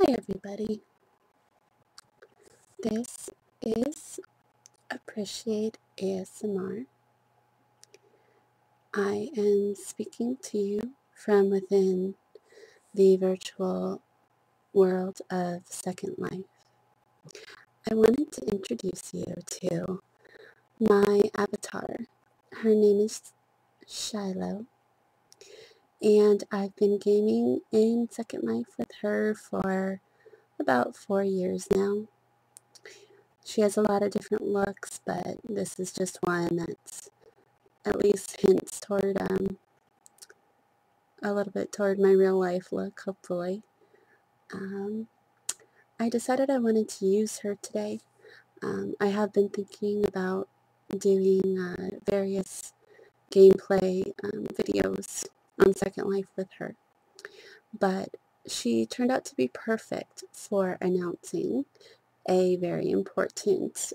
Hi everybody, this is Appreciate ASMR. I am speaking to you from within the virtual world of Second Life. I wanted to introduce you to my avatar. Her name is Shiloh, and I've been gaming in Second Life with her for about 4 years now. She has a lot of different looks, but this is just one that's at least hints toward a little bit toward my real life look, hopefully. I decided I wanted to use her today. I have been thinking about doing various gameplay videos on Second Life with her, but she turned out to be perfect for announcing a very important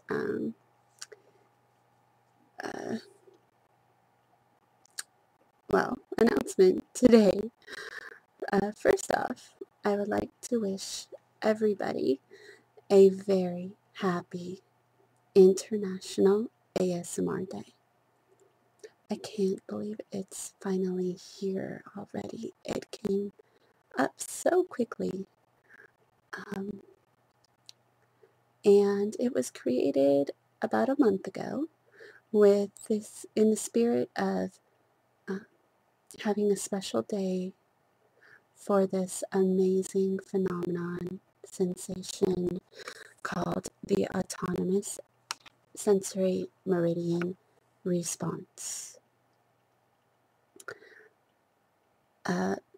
announcement today. First off, I would like to wish everybody a very happy International ASMR Day. I can't believe it's finally here already. It came up so quickly. And it was created about a month ago with this in the spirit of having a special day for this amazing phenomenon, sensation called the autonomous sensory meridian response.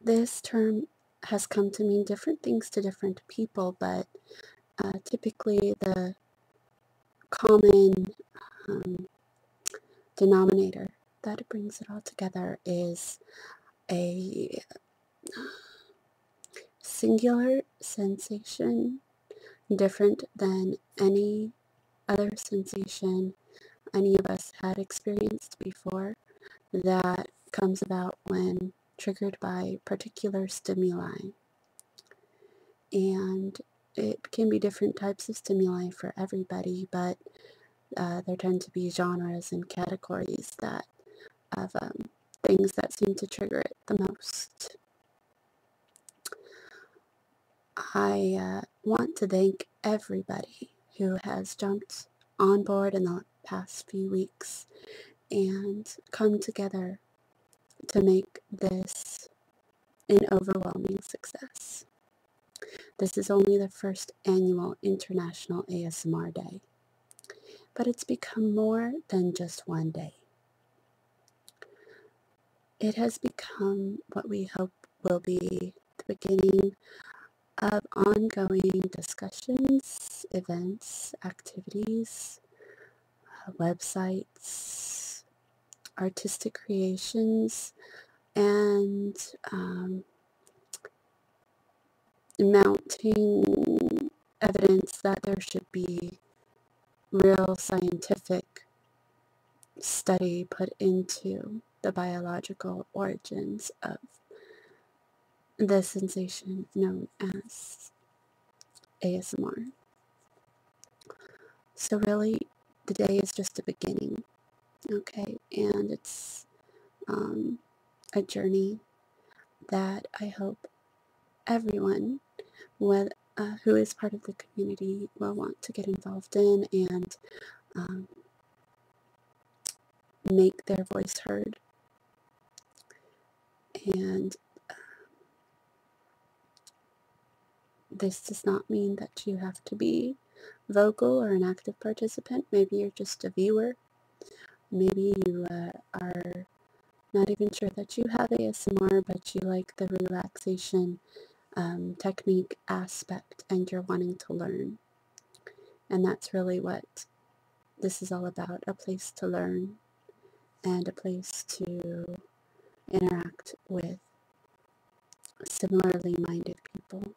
This term has come to mean different things to different people, but typically the common denominator that brings it all together is a singular sensation different than any other sensation any of us had experienced before, that comes about when triggered by particular stimuli. And it can be different types of stimuli for everybody, but there tend to be genres and categories that of things that seem to trigger it the most. I want to thank everybody who has jumped on board in the past few weeks and come together to make this an overwhelming success. This is only the first annual International ASMR Day, but it's become more than just one day. It has become what we hope will be the beginning of ongoing discussions, events, activities, websites, artistic creations, and mounting evidence that there should be real scientific study put into the biological origins of the sensation known as ASMR. So really, the day is just a beginning, okay? And it's a journey that I hope everyone who is part of the community will want to get involved in and make their voice heard. And this does not mean that you have to be vocal or an active participant. Maybe you're just a viewer. Maybe you are not even sure that you have ASMR, but you like the relaxation technique aspect and you're wanting to learn. And that's really what this is all about, a place to learn and a place to interact with similarly minded people.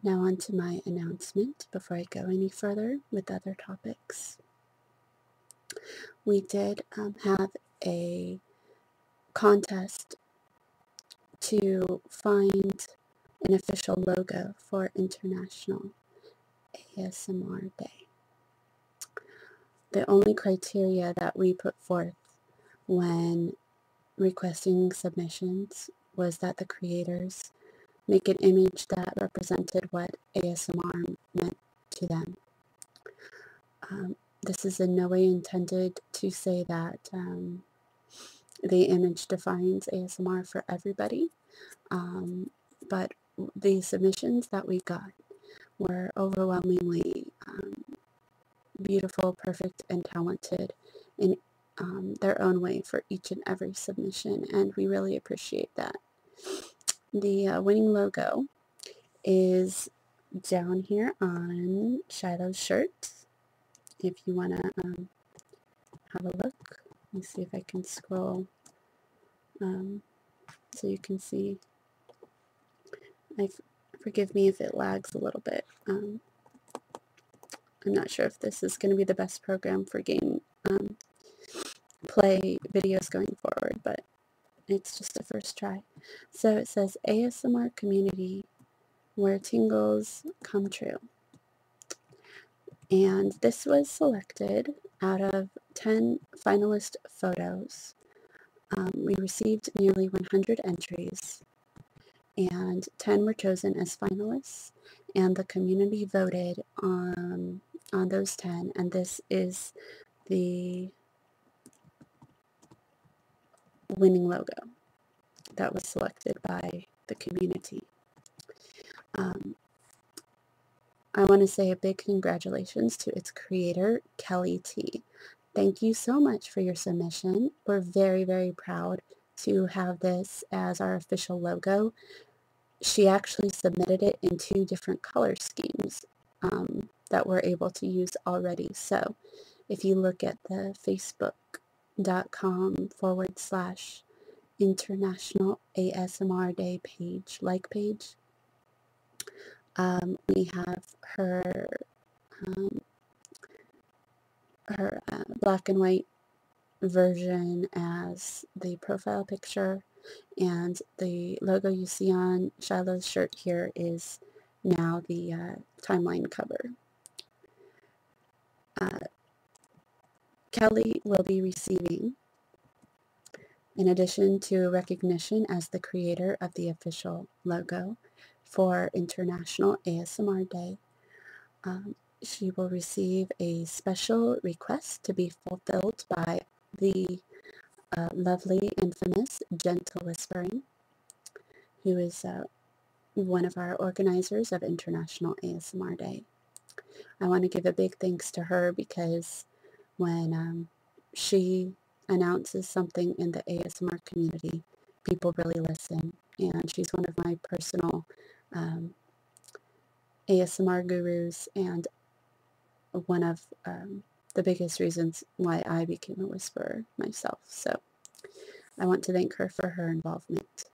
Now on to my announcement before I go any further with other topics. We did have a contest to find an official logo for International ASMR Day. The only criteria that we put forth when requesting submissions was that the creators make an image that represented what ASMR meant to them. This is in no way intended to say that the image defines ASMR for everybody, but the submissions that we got were overwhelmingly beautiful, perfect, and talented in their own way for each and every submission, and we really appreciate that. The winning logo is down here on Shiloh's shirt. If you want to have a look, let me see if I can scroll so you can see. Forgive me if it lags a little bit. I'm not sure if this is going to be the best program for game play videos going forward, but it's just a first try. So it says ASMR community where tingles come true. And this was selected out of 10 finalist photos. We received nearly 100 entries, and 10 were chosen as finalists, and the community voted on those 10, and this is the winning logo that was selected by the community. I want to say a big congratulations to its creator, Kelly T. Thank you so much for your submission. We're very, very proud to have this as our official logo. She actually submitted it in 2 different color schemes that we're able to use already. So if you look at the facebook.com/International ASMR Day page, we have her black and white version as the profile picture, and the logo you see on Shiloh's shirt here is now the timeline cover. Kelly will be receiving, in addition to recognition as the creator of the official logo for International ASMR Day, she will receive a special request to be fulfilled by the lovely, infamous Gentle Whispering, who is one of our organizers of International ASMR Day. I want to give a big thanks to her because when she announces something in the ASMR community, people really listen, and she's one of my personal ASMR gurus and one of the biggest reasons why I became a whisperer myself. So I want to thank her for her involvement.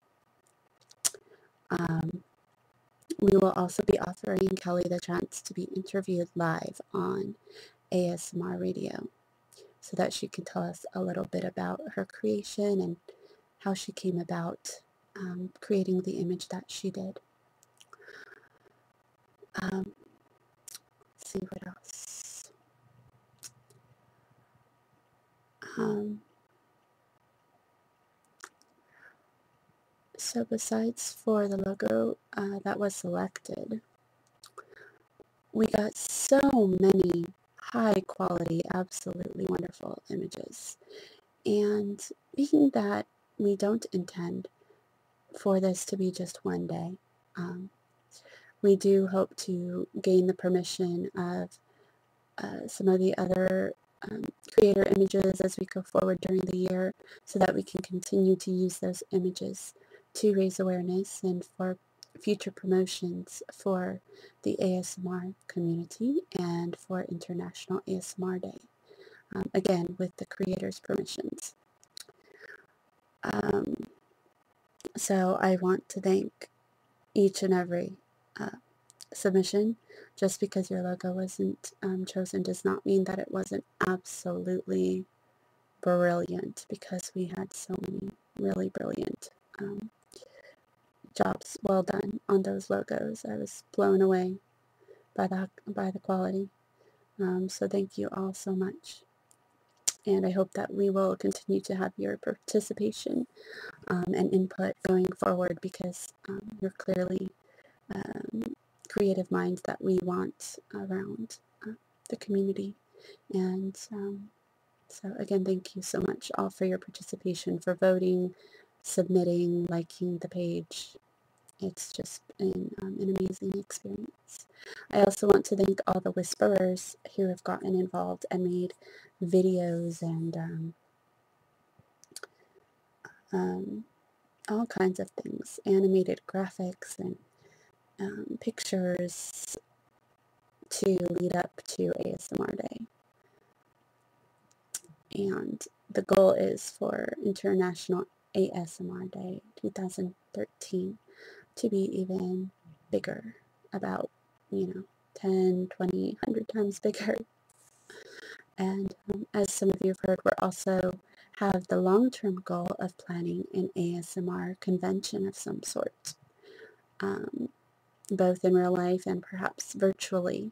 We will also be offering Kelly the chance to be interviewed live on ASMR radio so that she can tell us a little bit about her creation and how she came about creating the image that she did. Let's see what else. So besides for the logo that was selected, we got so many high quality, absolutely wonderful images. And being that we don't intend for this to be just one day, we do hope to gain the permission of some of the other creator images as we go forward during the year so that we can continue to use those images to raise awareness and for future promotions for the ASMR community and for International ASMR Day. Again, with the creators' permissions. So I want to thank each and every submission. Just because your logo wasn't chosen does not mean that it wasn't absolutely brilliant, because we had so many really brilliant jobs well done on those logos. I was blown away by the quality. So thank you all so much. And I hope that we will continue to have your participation and input going forward, because you're clearly creative minds that we want around the community. And so again, thank you so much all for your participation, for voting, submitting, liking the page. It's just been an amazing experience. I also want to thank all the whisperers who have gotten involved and made videos and all kinds of things, animated graphics and pictures to lead up to ASMR Day. And the goal is for International ASMR Day 2013 to be even bigger, about, 10, 20, 100 times bigger. And as some of you have heard, we're also have the long-term goal of planning an ASMR convention of some sort, both in real life and perhaps virtually,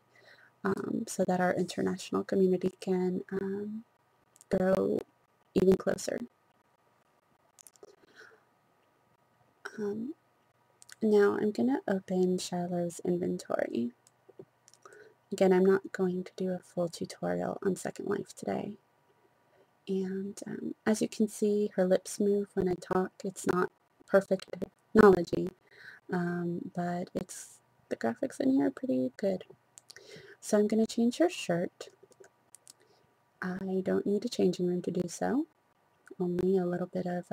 so that our international community can grow even closer. Now I'm going to open Shiloh's inventory. Again, I'm not going to do a full tutorial on Second Life today. And as you can see, her lips move when I talk. It's not perfect technology, but the graphics in here are pretty good. So I'm going to change her shirt. I don't need a changing room to do so. Only a little bit of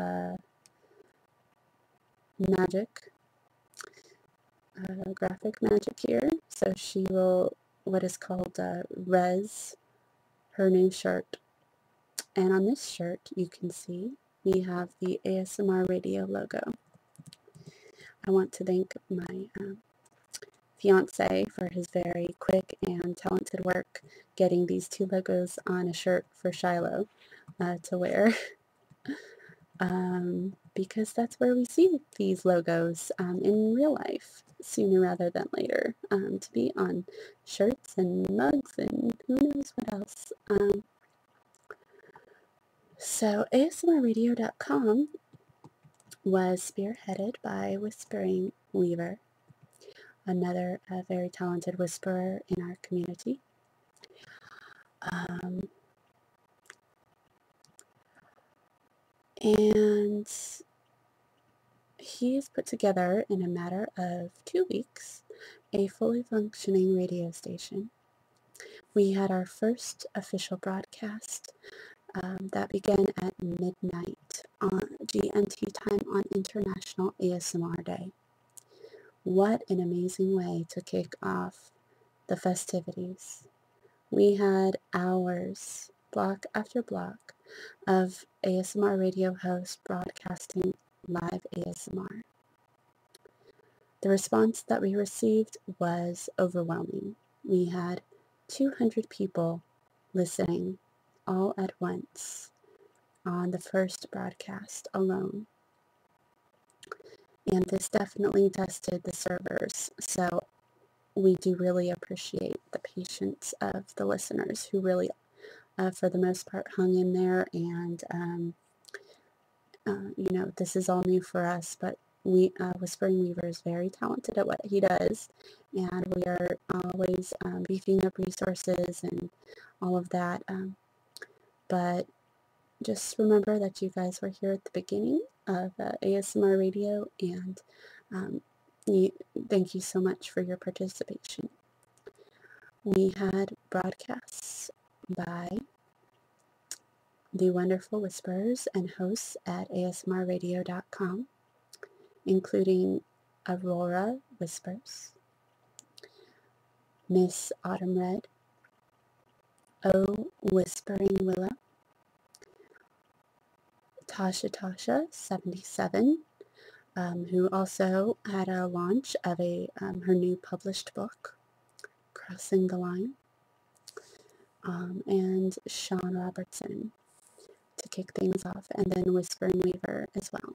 magic, graphic magic here. So she will, what is called res her new shirt. And on this shirt, you can see we have the ASMR radio logo. I want to thank my fiance for his very quick and talented work getting these two logos on a shirt for Shiloh to wear. Because that's where we see these logos in real life, sooner rather than later, to be on shirts and mugs and who knows what else. So ASMRradio.com was spearheaded by Whispering Weaver, another very talented whisperer in our community. And he's put together, in a matter of 2 weeks, a fully functioning radio station. We had our first official broadcast that began at midnight on GMT time on International ASMR Day. What an amazing way to kick off the festivities. We had hours, block after block, of ASMR radio hosts broadcasting live ASMR. The response that we received was overwhelming. We had 200 people listening all at once on the first broadcast alone. And this definitely tested the servers, so we do really appreciate the patience of the listeners who really, for the most part, hung in there. And, this is all new for us, but Whispering Weaver is very talented at what he does, and we are always beefing up resources and all of that. But just remember that you guys were here at the beginning of ASMR Radio, and thank you so much for your participation. We had broadcasts by the wonderful whisperers and hosts at ASMRradio.com, including Aurora Whispers, Miss Autumn Red, O Whispering Willow, Tasha 77, who also had a launch of her new published book, Crossing the Line, and Sean Robertson to kick things off, and then Whispering Weaver as well.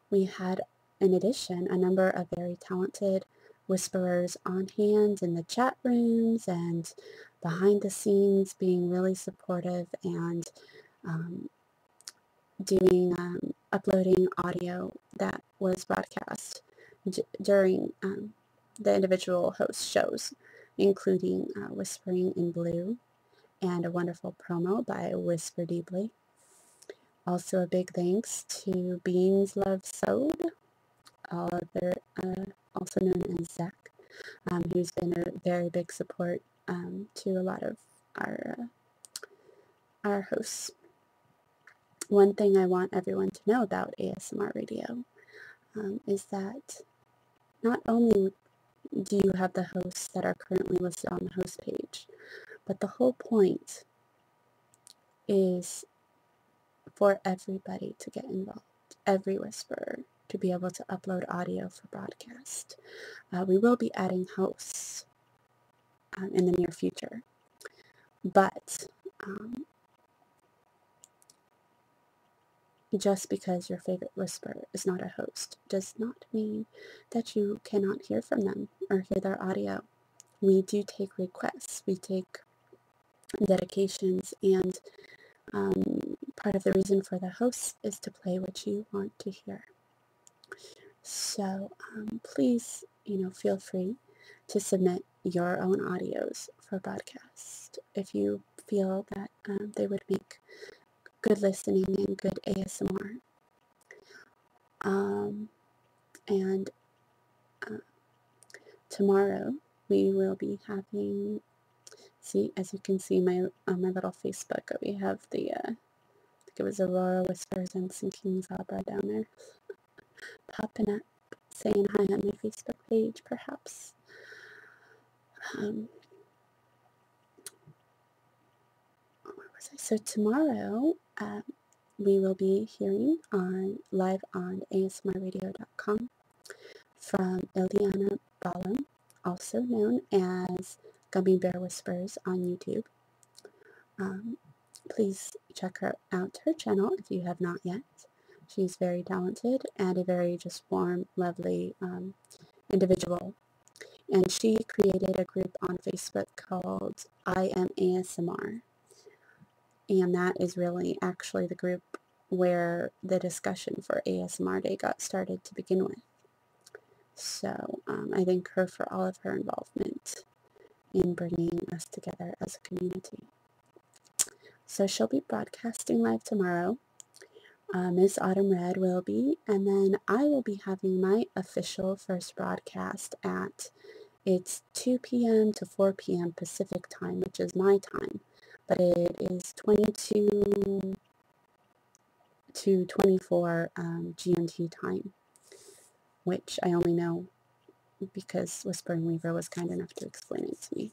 We had in addition, a number of very talented whisperers on hand in the chat rooms and behind the scenes, being really supportive and uploading audio that was broadcast during the individual host shows, including Whispering in Blue and a wonderful promo by Whisper Deeply. Also a big thanks to Beans Love Sewed, also known as Zach, who's been a very big support to a lot of our hosts. One thing I want everyone to know about ASMR Radio is that not only do you have the hosts that are currently listed on the host page, but the whole point is for everybody to get involved, every whisperer to be able to upload audio for broadcast. We will be adding hosts in the near future, but just because your favorite whisperer is not a host does not mean that you cannot hear from them or hear their audio. We do take requests, we take dedications, and part of the reason for the hosts is to play what you want to hear. So please, feel free to submit your own audios for broadcast if you feel that they would make good listening and good ASMR. And tomorrow we will be having, as you can see on my little Facebook, we have the, I think it was Aurora Whispers and Sinking Zabra down there, popping up, saying hi on my Facebook page, perhaps. So tomorrow, we will be hearing live on ASMRradio.com from Iliana Balam, also known as Gummy Bear Whispers on YouTube. Please check out her channel if you have not yet. She's very talented and a very just warm, lovely individual. And she created a group on Facebook called I Am ASMR. And that is really actually the group where the discussion for ASMR Day got started to begin with. So I thank her for all of her involvement in bringing us together as a community. So she'll be broadcasting live tomorrow. Miss Autumn Red will be, and then I will be having my official first broadcast at, it's 2 p.m. to 4 p.m. Pacific time, which is my time, but it is 22 to 24 GMT time, which I only know because Whispering Weaver was kind enough to explain it to me.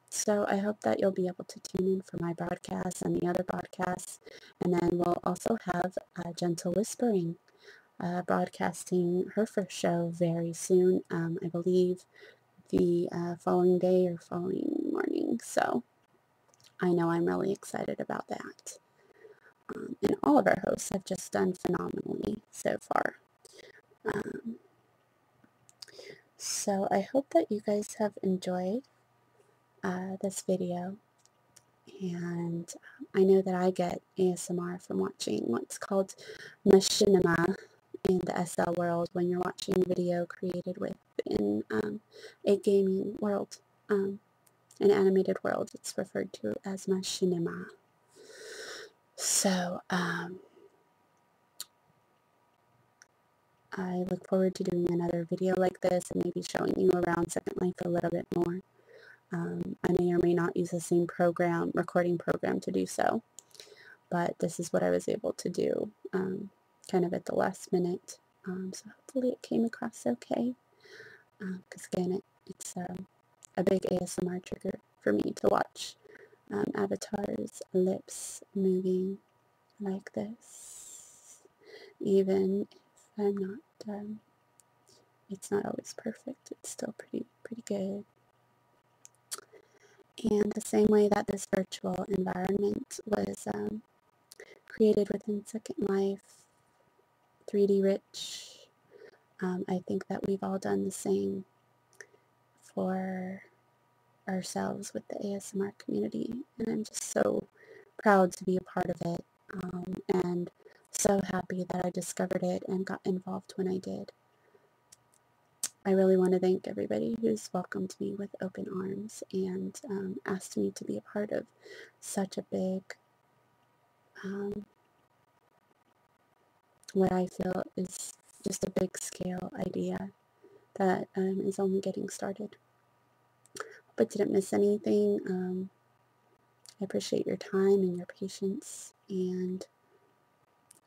So I hope that you'll be able to tune in for my broadcasts and the other broadcasts, and then we'll also have Gentle Whispering broadcasting her first show very soon, I believe the following day or following morning, so I know I'm really excited about that. And all of our hosts have just done phenomenally so far. So I hope that you guys have enjoyed this video, and I know that I get ASMR from watching what's called Machinima in the SL world, when you're watching video created within a gaming world, an animated world. It's referred to as Machinima. So I look forward to doing another video like this and maybe showing you around Second Life a little bit more. I may or may not use the same recording program to do so, but this is what I was able to do kind of at the last minute. So hopefully it came across okay, because again, it's a big ASMR trigger for me to watch avatars' lips moving like this, even if I'm not, it's not always perfect, it's still pretty good. And the same way that this virtual environment was created within Second Life, 3D rich. I think that we've all done the same for ourselves with the ASMR community, and I'm just so proud to be a part of it, and so happy that I discovered it and got involved when I did. I really want to thank everybody who's welcomed me with open arms and asked me to be a part of such a big, what I feel is just a big scale idea that is only getting started. But didn't miss anything. I appreciate your time and your patience, and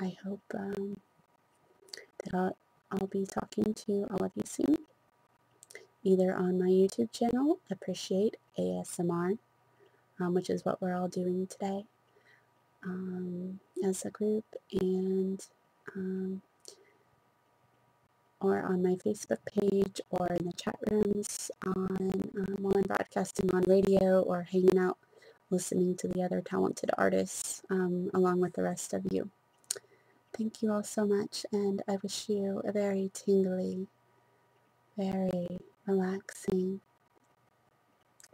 I hope that I'll be talking to all of you soon, either on my YouTube channel, Appreciate ASMR, which is what we're all doing today as a group, and or on my Facebook page, or in the chat rooms while I'm broadcasting on radio, or hanging out listening to the other talented artists along with the rest of you. Thank you all so much, and I wish you a very tingly, very relaxing,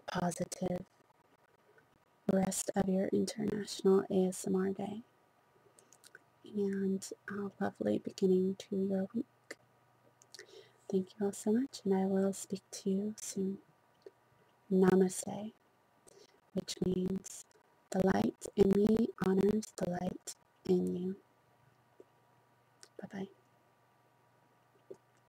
positive rest of your International ASMR Day, and a lovely beginning to your week. Thank you all so much, and I will speak to you soon. Namaste, which means the light in me honors the light in you. Bye-bye.